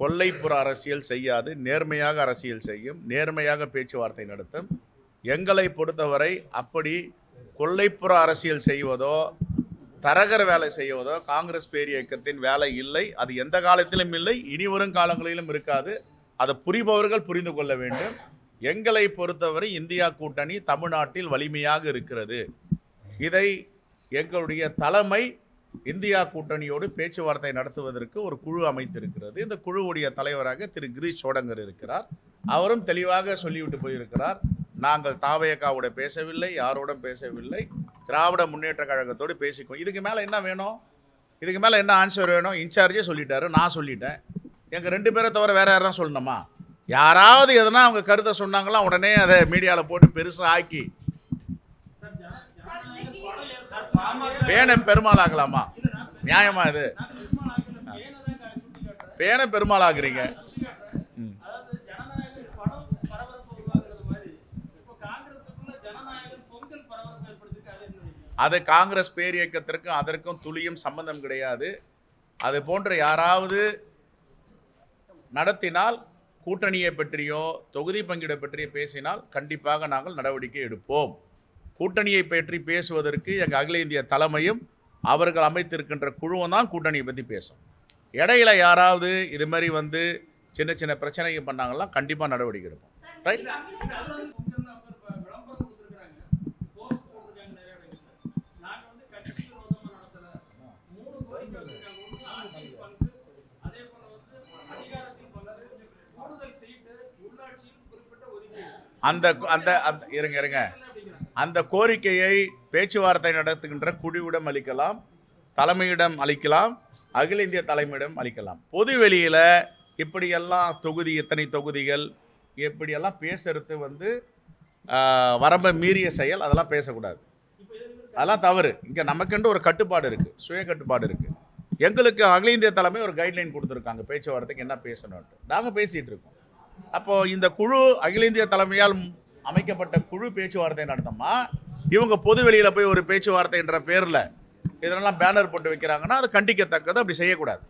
கொல்லைப்புற அரசியல் செய்யாது, நேர்மையாக அரசியல் செய்யும், நேர்மையாக பேச்சுவார்த்தை நடத்தும். எங்களை பொறுத்தவரை அப்படி கொல்லைப்புற அரசியல் செய்வதோ தரகர் வேலை செய்வதோ காங்கிரஸ் பேரியக்கத்தின் வேலை இல்லை. அது எந்த காலத்திலும் இல்லை, இனி வரும் காலங்களிலும் இருக்காது. அதை புரிபவர்கள் புரிந்து கொள்ள வேண்டும். எங்களை பொறுத்தவரை இந்தியா கூட்டணி தமிழ்நாட்டில் வலிமையாக இருக்கிறது. இதை எங்களுடைய தலைமை இந்தியா கூட்டணியோடு பேச்சுவார்த்தை நடத்துவதற்கு ஒரு குழு அமைத்திருக்கிறது. இந்த குழுவுடைய தலைவராக திரு கிரீஷ் சோடங்கர் இருக்கிறார். அவரும் தெளிவாக சொல்லிவிட்டு போயிருக்கிறார், நாங்கள் தாவேகாவோட பேசவில்லை, யாரோடும் பேசவில்லை, திராவிட முன்னேற்ற கழகத்தோடு பேசிக்கோ. இதுக்கு மேலே என்ன வேணும்? இதுக்கு மேலே என்ன ஆன்சர் வேணும்? இன்சார்ஜே சொல்லிட்டாரு, நான் சொல்லிட்டேன். எங்கள் 2 பேரை தவிர வேறு யாரும் சொல்லணுமா? யாராவது எதனா அவங்க கருத்தை சொன்னாங்களா உடனே அதை மீடியாவில் போட்டு பெருசாக ஆக்கி பேனை பெருமாள் ஆகலாமா? நியாயமா இது? பேனை பெருமாள் ஆகுறீங்க. அது காங்கிரஸ் பேரியக்கத்திற்கும் அதற்கும் துளியும் சம்பந்தம் கிடையாது. அது போன்ற யாராவது நடத்தினால், கூட்டணியை பற்றியோ தொகுதி பங்கீடு பற்றியோ பேசினால் கண்டிப்பாக நாங்கள் நடவடிக்கை எடுப்போம். கூட்டணியை பற்றி பேசுவதற்கு எங்கள் அகில இந்திய தலைமையும் அவர்கள் அமைத்திருக்கின்ற குழுவும் தான் கூட்டணியை பற்றி பேசும். இடையில யாராவது இது மாதிரி வந்து சின்ன சின்ன பிரச்சனைகள் பண்ணாங்கன்னா கண்டிப்பாக நடவடிக்கை எடுப்போம். ரைட்? இருங்க அந்த கோரிக்கையை பேச்சுவார்த்தை நடத்துகின்ற குழுவிடம் அளிக்கலாம், தலைமையிடம் அளிக்கலாம், அகில இந்திய தலைமையிடம் அளிக்கலாம். பொது வெளியில் இப்படியெல்லாம் தொகுதி, எத்தனை தொகுதிகள், எப்படியெல்லாம் பேசுறது வந்து வரம்பை மீறிய செயல். அதெல்லாம் பேசக்கூடாது, அதெல்லாம் தவறு. இங்கே நமக்கென்று ஒரு கட்டுப்பாடு இருக்குது, சுய கட்டுப்பாடு இருக்குது. எங்களுக்கு அகில இந்திய தலைமை ஒரு கைட்லைன் கொடுத்துருக்காங்க, பேச்சுவார்த்தைக்கு என்ன பேசணும்ட்டு. நாங்கள் பேசிகிட்டு இருக்கோம். அப்போது இந்த குழு அகில இந்திய தலைமையால் அமைக்கப்பட்ட குழு பேச்சுவார்த்தை நடத்தமா, இவங்க பொது வெளியில் போய் ஒரு பேச்சுவார்த்தைன்ற பேரில் இதெல்லாம் பேனர் போட்டு வைக்கிறாங்கன்னா அது கண்டிக்கத்தக்கது. அப்படி செய்யக்கூடாது.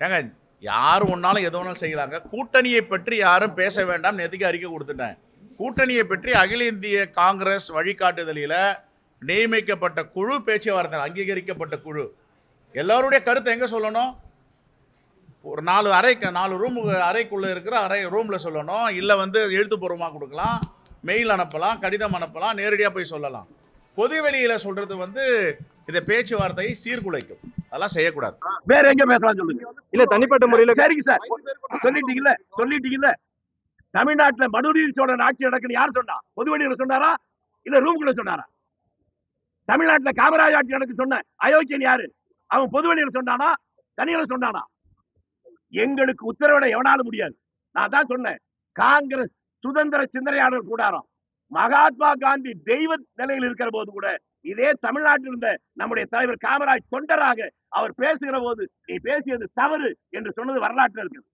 ஏங்க, யார் ஒன்றாலும் எது ஒன்றாலும் செய்யலாங்க. கூட்டணியை பற்றி யாரும் பேச வேண்டாம், நேற்றுக்கு அறிக்கை கொடுத்துட்டேன். கூட்டணியை பற்றி அகில இந்திய காங்கிரஸ் வழிகாட்டுதலில் நியமிக்கப்பட்ட குழு பேச்சுவார்த்தை, அங்கீகரிக்கப்பட்ட குழு. எல்லோருடைய கருத்தை எங்கே சொல்லணும்? ஒரு 4 ரூம் அறைக்குள்ளே இருக்கிற ரூமில் சொல்லணும். இல்லை வந்து எழுத்துப்பூர்வமாக கொடுக்கலாம், மெயில் அனுப்பலாம், கடிதம் அனுப்பலாம், நேரடியாக போய் சொல்லலாம். பொது வெளியில் சொல்கிறது வந்து இந்த பேச்சுவார்த்தையை சீர்குலைக்கும். அதெல்லாம் செய்யக்கூடாது. வேற எங்க பேசலாம் சொல்லுங்க. இல்ல தனிப்பட்ட முறையில் சரிங்க சார், சொல்லிட்டீங்கல்ல. தமிழ்நாட்டில் மனுநீதி சோழன் ஆட்சி நடக்குன்னு யார் சொன்னா? பொது வெளியில் சொன்னாரா இல்ல ரூம்குள்ள சொன்னாரா? தமிழ்நாட்டில் காமராஜ் ஆட்சி நடக்கு சொன்ன அயோக்கியன் யாரு? அவன் பொது வெளியில் சொன்னானா தனியில சொன்னானா? எங்களுக்கு உத்தரவிட எவனாலும் முடியாது. நான் தான் சொன்னேன், காங்கிரஸ் சுதந்திர சிந்தனையாளர் கூடாரம், மகாத்மா காந்தி தெய்வ நிலையில் இருக்கிற போது கூட இதே தமிழ்நாட்டில் இருந்த நம்முடைய தலைவர் காமராஜ் தொண்டராக அவர் பேசுகிற போது நீ பேசியது தவறு என்று சொன்னது வரலாற்றில் இருக்குது.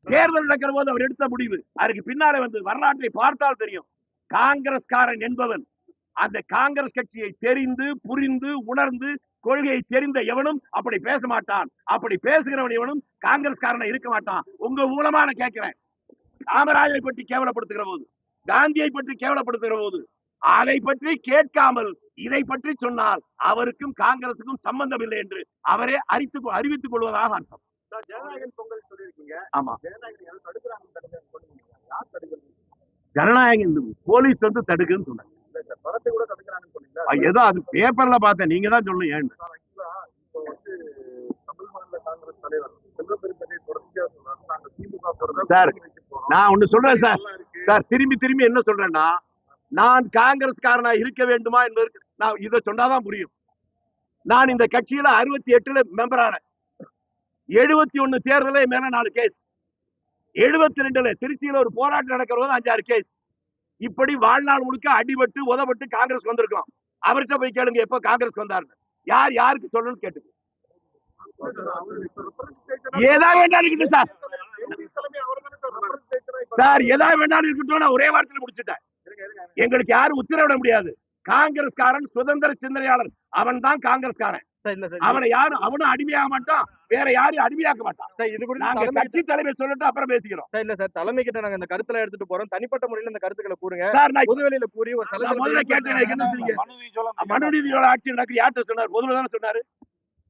தேர்தல் நடக்கிற போது அவர் எடுத்த முடிவு அதுக்கு பின்னாலே வந்து வரலாற்றை பார்த்தால் தெரியும். காங்கிரஸ்காரன் என்பவன் அந்த காங்கிரஸ் கட்சியை தெரிந்து புரிந்து உணர்ந்து கொள்கையை தெரிந்த எவனும் அப்படி பேச மாட்டான். அப்படி பேசுகிறவன் எவனும் காங்கிரஸ்காரனை இருக்க மாட்டான். உங்க மூலமா நான் கேட்கிறேன், காமராஜை பற்றி கேவலப்படுத்துகிற போது, காந்தியை பற்றி கேவலப்படுத்துகிற போது அதை பற்றி கேட்காமல் இதை பற்றி சொன்னால் அவருக்கும் காங்கிரசுக்கும் சம்பந்தம் இல்லை என்று அவரே அறிவித்துக் கொள்வதாக அர்த்தம். ஜனநாயகன் பொங்கல் சொல்லியிருக்கீங்க. ஆமா, ஜனநாயகன் போலீஸ் வந்து தடுக்குன்னு சொன்னாங்க. படத்தை கூட தடுக்கிறாங்கன்னு சொன்னீங்க. ஏதோ அது பேப்பர்ல பார்த்தேன், நீங்க தான் சொல்லணும். ஏன் இப்போ வந்து தமிழ் மாநில காங்கிரஸ் தலைவர் செல்வபெருந்தகை தொடர்ச்சியா சொல்றாரு, நாங்க திமுக சார், நான் ஒண்ணு சொல்றேன் சார், திரும்பி என்ன சொல்றேன்னா, நான் காங்கிரஸ்காரனா இருக்க வேண்டுமா என்பதற்கு நான் இதை சொன்னாதான் புரியும். நான் இந்த கட்சியில 68 மெம்பரான 71 தேர்தலே மேல 4 கேஸ், 72 திருச்சியில ஒரு போராட்டம் நடக்கிற போது 5-6 கேஸ். இப்படி வாழ்நாள் முழுக்க அடிபட்டு உதப்பட்டு காங்கிரஸ் வந்திருக்கலாம். அவர்கிட்ட போய் கேளுங்க எப்ப காங்கிரஸ் வந்தாரு, யாருக்கு சொல்லணும்னு கேட்டு. ஏதா வேண்டாம் இருக்கட்டும் சார், ஏதா வேண்டாம் இருக்கட்டும். நான் ஒரே வாரத்தில் முடிச்சுட்டேன். எங்களுக்கு யாரும் உத்தரவிட முடியாது. காங்கிரஸ்காரன் சுதந்திர சிந்தனையாளர், அவன் தான் காங்கிரஸ்காரன். அவனை யாரும் அவனும் அடிமையாக மாட்டான், வேற யாரையும் அடிமையாக்க மாட்டான். நாங்க கட்சி தலைமை சொல்லிட்டு அப்புறம் பேசிக்கிறோம். இல்ல சார், தலைமை கிட்ட நாங்க இந்த கருத்துல எடுத்துட்டு போறோம். தனிப்பட்ட முறையில இந்த கருத்துக்களை கூறுங்க சார். நான் பொதுவெளியில கூறி ஒரு முதல்ல கேட்டேன், மனுநீதியோட ஆட்சி நடக்குது யார்கிட்ட சொன்னார்? பொதுவில் தானே சொன்னாரு.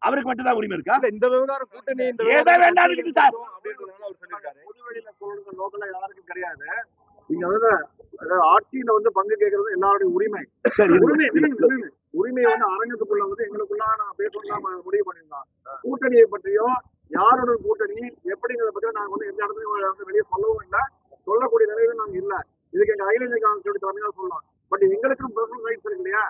அவருக்கு மட்டும் தான் உரிமை இருக்கா? இந்த விவகாரம் கூட்டணி ஏதோ வேண்டாம் இருக்குது சார். பொதுவெளியில சொல்ற நோக்கெல்லாம் யாருக்கும் கிடையாது. நீங்க ஆட்சியில பங்கு கேட்கறது எல்லாருடைய உரிமை. உரிமையை அரங்கத்துக்குள்ள எங்களுக்குள்ள நான் பேசணும் முடிவு பண்ணிருந்தோம். கூட்டணியை பற்றியும் யாரோட கூட்டணி எப்படிங்கிறத பற்றியும் நாங்க எந்த இடத்துலயும் வெளியே சொல்லவும் இல்லை, சொல்லக்கூடிய நிலையிலும் நாங்க இல்ல. இதுக்கு எங்க அகில இந்திய காங்கிரஸ் தலைமையா சொல்லலாம். பட் எங்களுக்கும் பர்சனல் ரைட்ஸ் இருக்கு இல்லையா?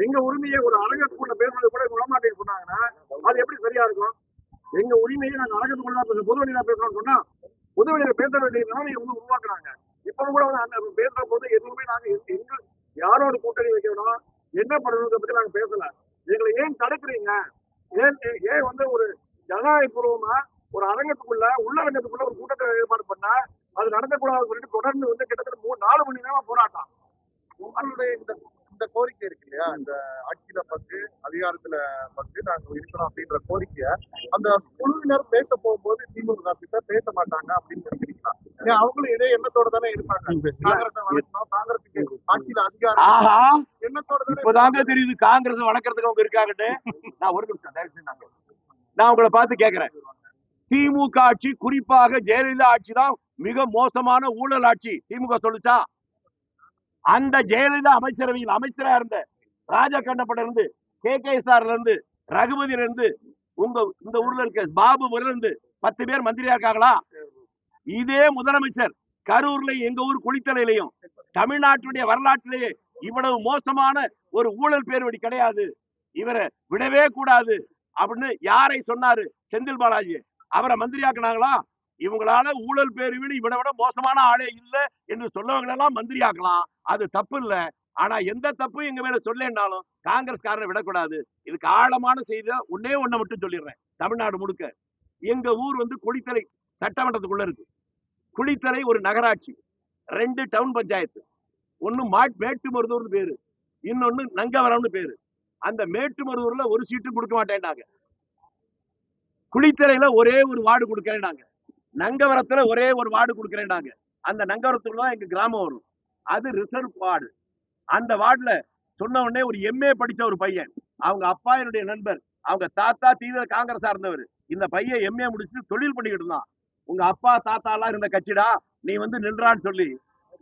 எங்க உரிமையை ஒரு அரங்கத்துக்குள்ள பேசுறது கூட விடமாட்டேன்னு சொன்னாங்கன்னா அது எப்படி சரியா இருக்கும்? எங்க உரிமையை நாங்க அரங்கத்துக்குள்ள தான் பேசுறோம், பொதுவெளியில பேசுறோம்னு சொன்னா பொதுவெளியில பேச வேண்டிய நிலைமையை உருவாக்குறாங்க. இப்ப கூட பேசுற போது எதுவுமே நாங்க எங்க யாரோட கூட்டணி வைக்கணும், என்ன பண்ணணும்ன்றத பத்தி நாங்க பேசல. எங்களை ஏன் தடுக்கிறீங்க? ஏன் ஒரு ஜனநாயக பூர்வமா ஒரு அரங்கத்துக்குள்ள உள்ளரங்கத்துக்குள்ள ஒரு கூட்டத்தை ஏற்பாடு பண்ணா அது நடத்தக்கூடாதுன்னு சொல்லிட்டு தொடர்ந்து கிட்டத்தட்ட 4 மணி நேரம் போராட்டம். உங்களுடைய இந்த கோரிக்கை இருக்கு இல்லையா, இந்த ஆட்சியில பங்கு அதிகாரத்துல பங்கு நாங்க இருக்கணும் அப்படின்ற கோரிக்கைய அந்த குழுவினர் பேச போகும்போது திமுக கிட்ட பேச மாட்டாங்க அப்படின்னு நினைக்கிறீங்களா? அவங்களும் இதே எண்ணத்தோட தானே இருப்பாங்க. காங்கிரஸுக்கு ஆட்சியில அதிகாரம் எண்ணத்தோட இப்பதாங்க தெரியுது காங்கிரஸ் வளர்க்கறதுக்கு அவங்க இருக்காங்கன்னு. நான் ஒரு நிமிஷம் நான் உங்களை பார்த்து கேட்கிறேன். திமுக ஆட்சி, குறிப்பாக ஜெயலலிதா ஆட்சி தான் மிக மோசமான ஊழல் ஆட்சி திமுக சொல்லுச்சா? அந்த ஜெயலலிதா அமைச்சரவையில் அமைச்சரா இருந்த ராஜகண்ணப்பட இருந்து, KKSRல இருந்து, ரகுபதியில இருந்து, உங்க இந்த ஊர்ல இருக்க பாபு இருந்து 10 பேர் மந்திரியா இருக்காங்களா? இதே முதலமைச்சர் கரூர்ல, எங்க ஊர் குளித்தலையிலையும், தமிழ்நாட்டுடைய வரலாற்றிலேயே இவ்வளவு மோசமான ஒரு ஊழல் பேர்வழி கிடையாது, இவரை விடவே கூடாது அப்படின்னு யாரை சொன்னாரு? செந்தில் பாலாஜி. அவரை மந்திரியாக்குனாங்களா? இவங்களால ஊழல் பேருவிட இவனை விட மோசமான ஆளே இல்லை என்று சொல்லவங்களெல்லாம் மந்திரியாக்கலாம், அது தப்பு இல்லை. ஆனா எந்த தப்பும் எங்க மேல சொல்லேன்னாலும் காங்கிரஸ்காரனை விடக்கூடாது. இதுக்கு ஆழமான செய்தி ஒன்னே ஒண்ணை மட்டும் சொல்லிடுறேன். தமிழ்நாடு முழுக்க எங்க ஊர் குளித்தலை சட்டமன்றத்துக்குள்ள இருக்கு. குளித்தலை ஒரு நகராட்சி, 2 டவுன் பஞ்சாயத்து. ஒன்னு மேட்டுமருதூர்னு பேரு, இன்னொன்னு நங்கவரம்னு பேரு. அந்த மேட்டுமருதூர்ல ஒரு சீட்டும் கொடுக்க மாட்டேன்னாங்க. குளித்தலையில ஒரே ஒரு வார்டு கொடுக்கறேன்னாங்க. நங்கவரத்துல ஒரே ஒரு வார்டு கொடுக்கறேன்னாங்க. அந்த நங்கவரத்துல தான் எங்க கிராமம் வரும். அது ரிசர்வ் வார்டு. அந்த வார்டுல சொன்ன உடனே ஒரு MA படிச்ச ஒரு பையன், அவங்க அப்பா என்னுடைய நண்பர், அவங்க தாத்தா தீவிர காங்கிரஸா இருந்தவர். இந்த பையன் MA முடிச்சுட்டு தொழில் பண்ணிக்கிட்டு இருந்தான். உங்க அப்பா தாத்தா எல்லாம் இருந்த கட்சிடா, நீ நின்றான்னு சொல்லி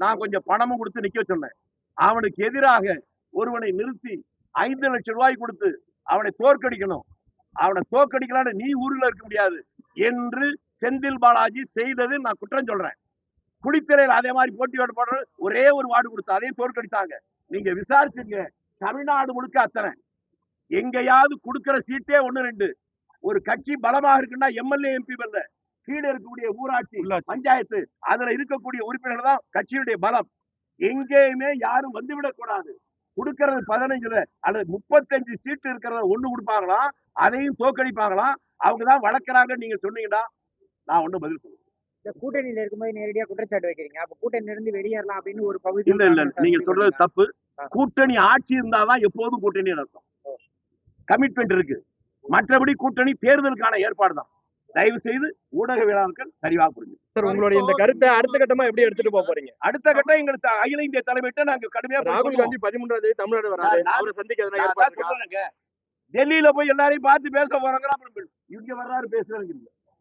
நான் கொஞ்சம் பணமும் கொடுத்து நிக்க சொன்னேன். அவனுக்கு எதிராக ஒருவனை நிறுத்தி 5 லட்சம் ரூபாய் கொடுத்து அவனை தோற்கடிக்கணும். அவனை தோற்கடிக்கலான்னு நீ ஊர்ல இருக்க முடியாது என்று செந்தில் பாலாஜி செய்தது நான் குற்றம் சொல்றேன். குடித்துறையில் அதே மாதிரி போட்டி போடுற ஒரே ஒரு வார்டு கொடுத்து அதையும் தோற்கடித்தாங்க. நீங்க விசாரிச்சுங்க, தமிழ்நாடு முழுக்க அத்தனை. எங்கேயாவது கொடுக்கிற சீட்டே 1-2. ஒரு கட்சி பலமாக இருக்குன்னா MLA MP வரல, கீழே இருக்கக்கூடிய ஊராட்சி பஞ்சாயத்து அதுல இருக்கக்கூடிய உறுப்பினர்கள் தான் கட்சியுடைய பலம். எங்கேயுமே யாரும் வந்துவிடக் கூடாது. கொடுக்கறது 15 அல்லது 35 சீட்டு இருக்கிறத 1 கொடுப்பாங்களாம், அதையும் தோற்கடிப்பாங்களாம். அவங்கதான் வளர்க்கிறாங்கன்னு நீங்க சொன்னீங்கன்னா நான் ஒண்ணும் பதில் சொல்லுவேன். கூட்டணியில இருக்கும்போது நேரடியா குற்றச்சாட்டு வைக்கிறீங்க. அப்ப கூட்டணியில இருந்து வெளியேறலாம் அப்படின்னு ஒரு பகுதி. இல்ல நீங்க சொல்றது தப்பு. கூட்டணி ஆட்சி இருந்தாதான் எப்போதும் கூட்டணி நடக்கும். கமிட்மெண்ட் இருக்கு. மற்றபடி கூட்டணி தேர்தலுக்கான ஏற்பாடு தான். தயவு செய்து ஊடகவியலாளர்கள் சரியாக புரிஞ்சு. சார், உங்களுடைய இந்த கருத்தை அடுத்த கட்டமா எப்படி எடுத்துட்டு போறீங்க? அடுத்த கட்டம் எங்களுக்கு அகில இந்திய தலைமையிட்ட நாங்க கடுமையா ராகுல் காந்தி 13ஆம் தேதி தமிழ்நாடு வராரு. அவரை சந்திக்க டெல்லியில போய் எல்லாரையும் பார்த்து பேச போறாங்க. அப்புறம் இங்க வர்றாரு பேசுறாங்க.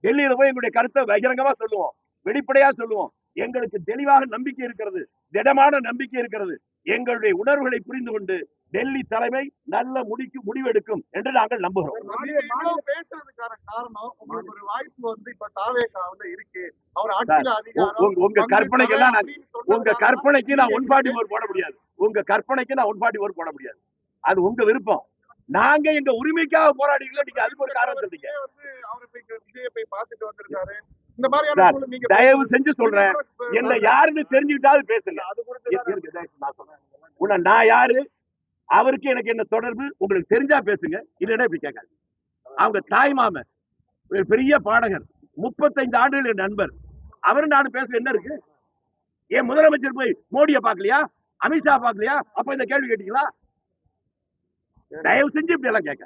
டெல்லியில போய் எங்களுடைய கருத்தை பகிரங்கமா சொல்லுவோம், வெளிப்படையா சொல்லுவோம். எங்களுக்கு தெளிவாக நம்பிக்கை இருக்கிறது, திடமான நம்பிக்கை இருக்கிறது. எங்களுடைய உணர்வுகளை புரிந்து கொண்டு டெல்லி தலைமை நல்ல முடிவெடுக்கும் என்று நாங்கள் நம்புகிறோம். பேசுறதுக்கான காரணம் உங்களுக்கு ஒரு வாய்ப்பு இப்ப தாவேகாவுல இருக்கு. அவர் ஆட்சியில அதிகாரம் உங்க கற்பனைக்கு நான் 144 போட முடியாது. உங்க கற்பனைக்கு நான் 144 போட முடியாது. அது உங்க விருப்பம். நாங்க எங்க உரிமைக்காக போராடிக்கல. நீங்க அதுக்கு ஒரு காரணம் சொல்றீங்க. விஜயை பார்த்துட்டு வந்திருக்காரு. இந்த மாதிரி தயவு செஞ்சு சொல்றேன், என்ன யாருன்னு தெரிஞ்சுக்கிட்டாலும் பேசுங்க. நான் யாரு, அவருக்கு எனக்கு என்ன தொடர்பு உங்களுக்கு தெரிஞ்சா பேசுங்க, இல்லைன்னா இப்படி கேட்காது. அவங்க தாய் மாமன் பெரிய பாடகர், 35 ஆண்டுகள் என் நண்பர். அவரு நானும் பேச என்ன இருக்கு? ஏன் முதலமைச்சர் போய் மோடியை பார்க்கலையா, அமித்ஷா பார்க்கலையா? அப்ப இந்த கேள்வி கேட்டீங்களா? தயவு செஞ்சு இப்படி எல்லாம் கேட்க